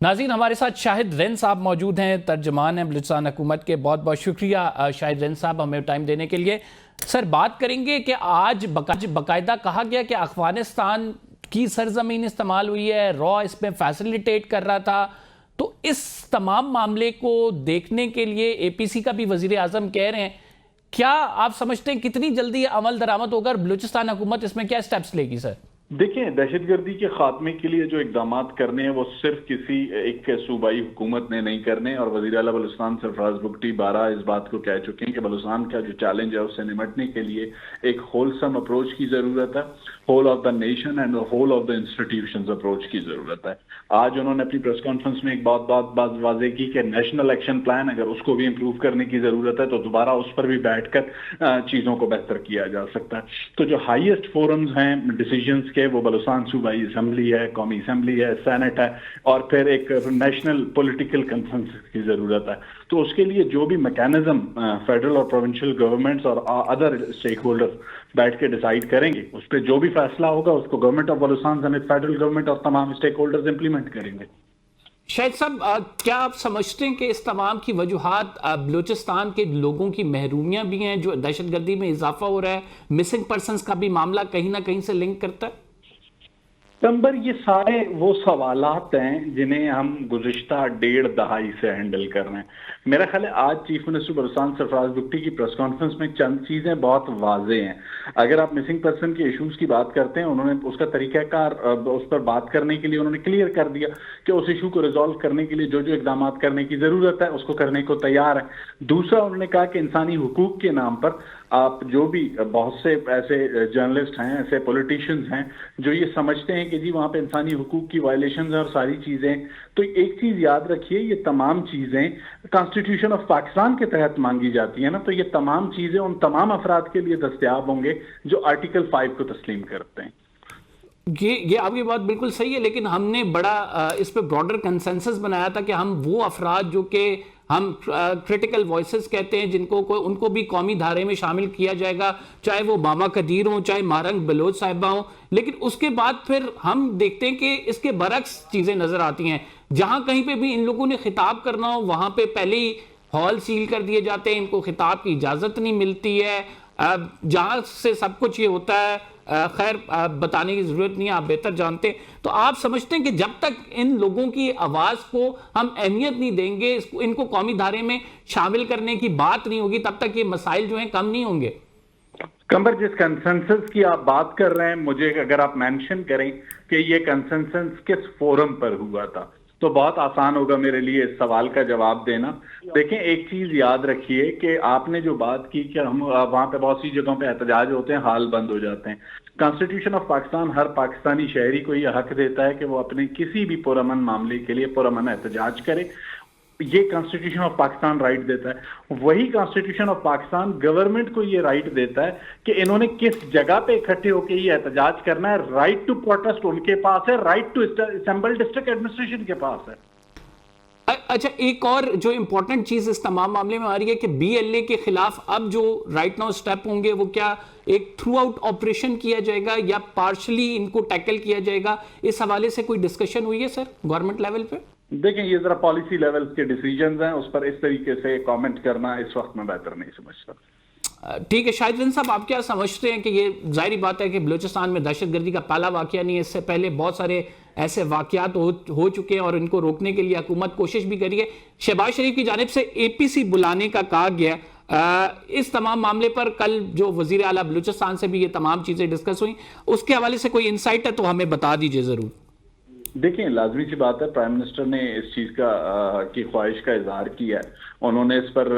ناظرین، ہمارے ساتھ شاہد رین صاحب موجود ہیں، ترجمان ہیں بلوچستان حکومت کے۔ بہت بہت شکریہ شاہد رین صاحب ہمیں ٹائم دینے کے لیے۔ سر، بات کریں گے کہ آج باقاعدہ کہا گیا کہ افغانستان کی سرزمین استعمال ہوئی ہے، را اس میں فیسلیٹیٹ کر رہا تھا، تو اس تمام معاملے کو دیکھنے کے لیے اے پی سی کا بھی وزیر اعظم کہہ رہے ہیں، کیا آپ سمجھتے ہیں کتنی جلدی عمل درآمد ہوگا اور بلوچستان حکومت اس میں کیا سٹیپس لے گی؟ سر دیکھیں، دہشت گردی کے خاتمے کے لیے جو اقدامات کرنے ہیں وہ صرف کسی ایک صوبائی حکومت نے نہیں کرنے، اور وزیر اعلیٰ بلوچستان سرفراز بگٹی بارہ اس بات کو کہہ چکے ہیں کہ بلوچستان کا جو چیلنج ہے اس سے نمٹنے کے لیے ایک ہولسم اپروچ کی ضرورت ہے، whole of the nation and whole of the institutions approach کی ضرورت ہے۔ آج انہوں نے اپنی پریس کانفرنس میں ایک بات واضح کی کہ نیشنل ایکشن پلان اگر اس کو بھی امپروو کرنے کی ضرورت ہے تو دوبارہ اس پر بھی بیٹھ کر چیزوں کو بہتر کیا جا سکتا ہے۔ تو جو ہائیسٹ فورمز ہیں ڈیسیجنز کے، وہ بلوچستان صوبائی اسمبلی ہے، قومی اسمبلی ہے، سینٹ ہے، اور پھر ایک نیشنل پولیٹیکل کنسنسس کی ضرورت ہے۔ تو اس کے لیے جو بھی میکینزم فیڈرل اور پروونشل گورنمنٹس اور ادر اسٹیک ہولڈر بیٹھ کے ڈیسائیڈ کریں گے، اس پہ جو بھی فیصلہ ہوگا اس کو گورنمنٹ آف بلوچستان سمیت فیڈرل گورنمنٹ اور تمام اسٹیک ہولڈرز امپلیمنٹ کریں گے۔ شاہد صاحب، کیا آپ سمجھتے ہیں کہ اس تمام کی وجوہات بلوچستان کے لوگوں کی محرومیاں بھی ہیں، جو دہشت گردی میں اضافہ ہو رہا ہے، مسنگ پرسنز کا بھی معاملہ کہیں نہ کہیں سے لنک کرتا ہے؟ نمبر یہ سارے وہ سوالات ہیں جنہیں ہم گزشتہ 1.5 دہائی سے ہینڈل کر رہے ہیں۔ میرا خیال ہے آج چیف منسٹر بلوچستان سرفراز بگٹی کی پریس کانفرنس میں چند چیزیں بہت واضح ہیں۔ اگر آپ مسنگ پرسن کے ایشوز کی بات کرتے ہیں، انہوں نے اس کا طریقہ کار اس پر بات کرنے کے لیے انہوں نے کلیئر کر دیا کہ اس ایشو کو ریزالو کرنے کے لیے جو جو اقدامات کرنے کی ضرورت ہے اس کو کرنے کو تیار ہے۔ دوسرا، انہوں نے کہا کہ انسانی حقوق کے نام پر آپ جو بھی بہت سے ایسے جرنلسٹ ہیں، ایسے پولیٹیشنز ہیں جو یہ سمجھتے ہیں کہ جی وہاں پہ انسانی حقوق کی وائلیشنز ہیں اور ساری چیزیں، تو ایک چیز یاد رکھیے، یہ تمام چیزیں کانسٹیٹیوشن آف پاکستان کے تحت مانگی جاتی ہیں نا، تو یہ تمام چیزیں ان تمام افراد کے لیے دستیاب ہوں گے جو آرٹیکل 5 کو تسلیم کرتے ہیں۔ یہ آپ کی بات بالکل صحیح ہے، لیکن ہم نے بڑا اس پہ براڈر کنسنسس بنایا تھا کہ ہم وہ افراد جو کہ ہم کریٹیکل وائسز کہتے ہیں، جن کو ان کو بھی قومی دھارے میں شامل کیا جائے گا، چاہے وہ ماما قدیر ہوں، چاہے مارنگ بلوچ صاحبہ ہوں۔ لیکن اس کے بعد پھر ہم دیکھتے ہیں کہ اس کے برعکس چیزیں نظر آتی ہیں، جہاں کہیں پہ بھی ان لوگوں نے خطاب کرنا ہو وہاں پہ پہلے ہی ہال سیل کر دیے جاتے ہیں، ان کو خطاب کی اجازت نہیں ملتی ہے، جہاں سے سب کچھ یہ ہوتا ہے۔ خیر، بتانے کی ضرورت نہیں ہے، آپ بہتر جانتے ہیں۔ تو آپ سمجھتے ہیں کہ جب تک ان لوگوں کی آواز کو ہم اہمیت نہیں دیں گے، ان کو قومی دھارے میں شامل کرنے کی بات نہیں ہوگی، تب تک یہ مسائل جو ہیں کم نہیں ہوں گے؟ کمبر، جس کنسنسس کی آپ بات کر رہے ہیں، مجھے اگر آپ مینشن کریں کہ یہ کنسنسس کس فورم پر ہوا تھا تو بہت آسان ہوگا میرے لیے اس سوال کا جواب دینا۔ دیکھیں، ایک چیز یاد رکھیے کہ آپ نے جو بات کی کہ ہم وہاں پہ بہت سی جگہوں پہ احتجاج ہوتے ہیں، حال بند ہو جاتے ہیں۔ کانسٹیٹیوشن آف پاکستان ہر پاکستانی شہری کو یہ حق دیتا ہے کہ وہ اپنے کسی بھی پرامن معاملے کے لیے پرامن احتجاج کرے، یہ کانسٹیٹیوشن آف پاکستان رائٹ دیتا ہے۔ وہی کانسٹیٹیوشن آف پاکستان گورنمنٹ کو یہ رائٹ دیتا ہے کہ انہوں نے کس جگہ پہ اکٹھے ہو کے یہ احتجاج کرنا ہے۔ رائٹ ٹو پروٹیسٹ ان کے پاس ہے، right to assemble district administration کے پاس ہے۔ اچھا، ایک اور جو امپورٹنٹ چیز اس تمام معاملے میں آ رہی ہے کہ بی ایل اے کے خلاف اب جو رائٹ ناؤ سٹیپ ہوں گے، وہ کیا ایک تھرو آؤٹ آپریشن کیا جائے گا یا پارشلی ان کو ٹیکل کیا جائے گا؟ اس حوالے سے کوئی ڈسکشن ہوئی ہے سر گورنمنٹ لیول پہ؟ دیکھیں، یہ ذرا پالیسی لیولز کے ڈیسیجنز ہیں، اس پر اس طریقے سے کامنٹ کرنا اس وقت میں بہتر نہیں سمجھتا۔ ٹھیک ہے شاہد رین صاحب، آپ کیا سمجھتے ہیں کہ یہ ظاہری بات ہے کہ بلوچستان میں دہشت گردی کا پہلا واقعہ نہیں ہے، اس سے پہلے بہت سارے ایسے واقعات ہو چکے ہیں اور ان کو روکنے کے لیے حکومت کوشش بھی کری ہے، شہباز شریف کی جانب سے اے پی سی بلانے کا کہا گیا، اس تمام معاملے پر کل جو وزیر اعلیٰ بلوچستان سے بھی یہ تمام چیزیں ڈسکس ہوئیں، اس کے حوالے سے کوئی انسائٹ ہے تو ہمیں بتا دیجئے ضرور۔ دیکھیں، لازمی سی بات ہے، پرائم منسٹر نے اس چیز کی خواہش کا اظہار کیا ہے۔ انہوں نے اس پر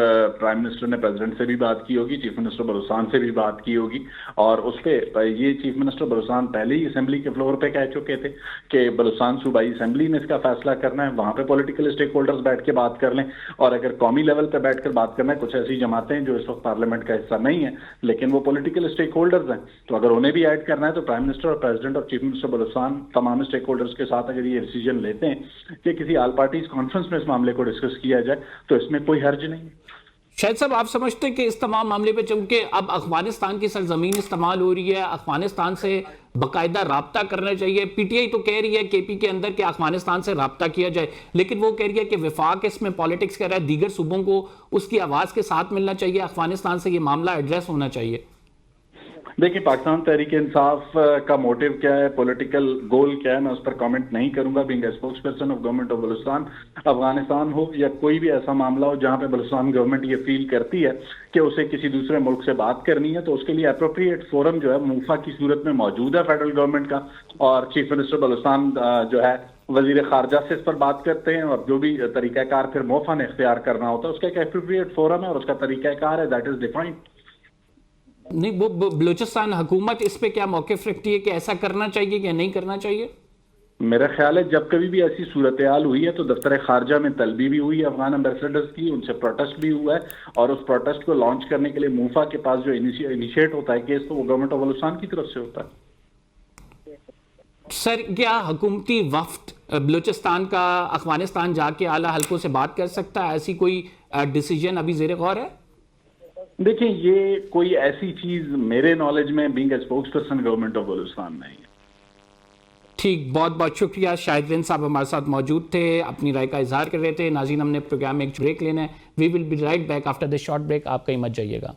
پرائم منسٹر نے پریزیڈنٹ سے بھی بات کی ہوگی، چیف منسٹر بلوچستان سے بھی بات کی ہوگی، اور اس پہ یہ چیف منسٹر بلوچستان پہلے ہی اسمبلی کے فلور پہ کہہ چکے تھے کہ بلوچستان صوبائی اسمبلی نے اس کا فیصلہ کرنا ہے، وہاں پہ پولیٹیکل اسٹیک ہولڈرز بیٹھ کے بات کر لیں، اور اگر قومی لیول پہ بیٹھ کر بات کرنا ہے، کچھ ایسی جماعتیں جو اس وقت پارلیمنٹ کا حصہ نہیں ہیں لیکن وہ پولیٹیکل اسٹیک ہولڈرز ہیں، تو اگر انہیں بھی ایڈ کرنا ہے تو پرائم منسٹر اور پریزیڈنٹ اور چیف منسٹر بلوچستان تمام اسٹیک ہولڈرز کے ساتھ اگر یہ ڈیسیجن لیتے ہیں کہ کسی آل پارٹیز کانفرنس میں اس معاملے کو ڈسکس کیا جائے تو اس میں کوئی حرج نہیں ہے۔ شاہد صاحب آپ سمجھتے ہیں کہ اس تمام معاملے پہ چونکہ اب افغانستان کی سرزمین استعمال ہو رہی ہے، افغانستان سے باقاعدہ رابطہ کرنا چاہیے، پی ٹی آئی تو کہہ رہی ہے کے پی کے اندر کہ افغانستان سے رابطہ کیا جائے، لیکن وہ کہہ رہی ہے کہ وفاق اس میں پالیٹکس کر رہا ہے، دیگر صوبوں کو اس کی آواز کے ساتھ ملنا چاہیے، افغانستان سے یہ معاملہ ایڈریس ہونا چاہیے۔ دیکھیں پاکستان تحریک انصاف کا موٹیو کیا ہے، پولیٹیکل گول کیا ہے، میں اس پر کامنٹ نہیں کروں گا۔ Being a spokesperson of government of Balochistan, Afghanistan ہو یا کوئی بھی ایسا معاملہ ہو جہاں پہ بلوچستان گورنمنٹ یہ فیل کرتی ہے کہ اسے کسی دوسرے ملک سے بات کرنی ہے، تو اس کے لیے اپروپریٹ فورم جو ہے موفا کی صورت میں موجود ہے فیڈرل گورنمنٹ کا، اور چیف منسٹر بلوچستان جو ہے وزیر خارجہ سے اس پر بات کرتے ہیں، اور جو بھی طریقہ کار پھر موفا نے اختیار کرنا ہوتا ہے اس کا ایک اپروپریٹ فورم ہے اور اس کا طریقہ کار ہے، دیٹ از ڈیفائنڈ۔ نہیں، وہ بلوچستان حکومت اس پہ کیا موقف رکھتی ہے کہ ایسا کرنا چاہیے یا نہیں کرنا چاہیے؟ میرا خیال ہے جب کبھی بھی ایسی صورتحال ہوئی ہے تو دفتر خارجہ میں طلبی بھی ہوئی ہے افغان امبیسڈرز کی، ان سے پروٹیسٹ بھی ہوا ہے، اور اس پروٹیسٹ کو لانچ کرنے کے لیے موفا کے پاس جو انیشیٹ ہوتا ہے کیس، تو وہ گورنمنٹ آف بلوچستان کی طرف سے ہوتا ہے۔ سر، کیا حکومتی وفد بلوچستان کا افغانستان جا کے اعلیٰ حلقوں سے بات کر سکتا ہے؟ ایسی کوئی ڈیسیجن ابھی زیر غور ہے؟ دیکھیں یہ کوئی ایسی چیز میرے نالج میں being a spokes person government of Balochistan نہیں ہے۔ ٹھیک، بہت بہت شکریہ۔ شاہد رند صاحب ہمارے ساتھ موجود تھے، اپنی رائے کا اظہار کر رہے تھے۔ ناظرین، ہم نے پروگرام میں ایک بریک لینا ہے، we will be right back after this short break, آپ کہیں مت جائیے گا۔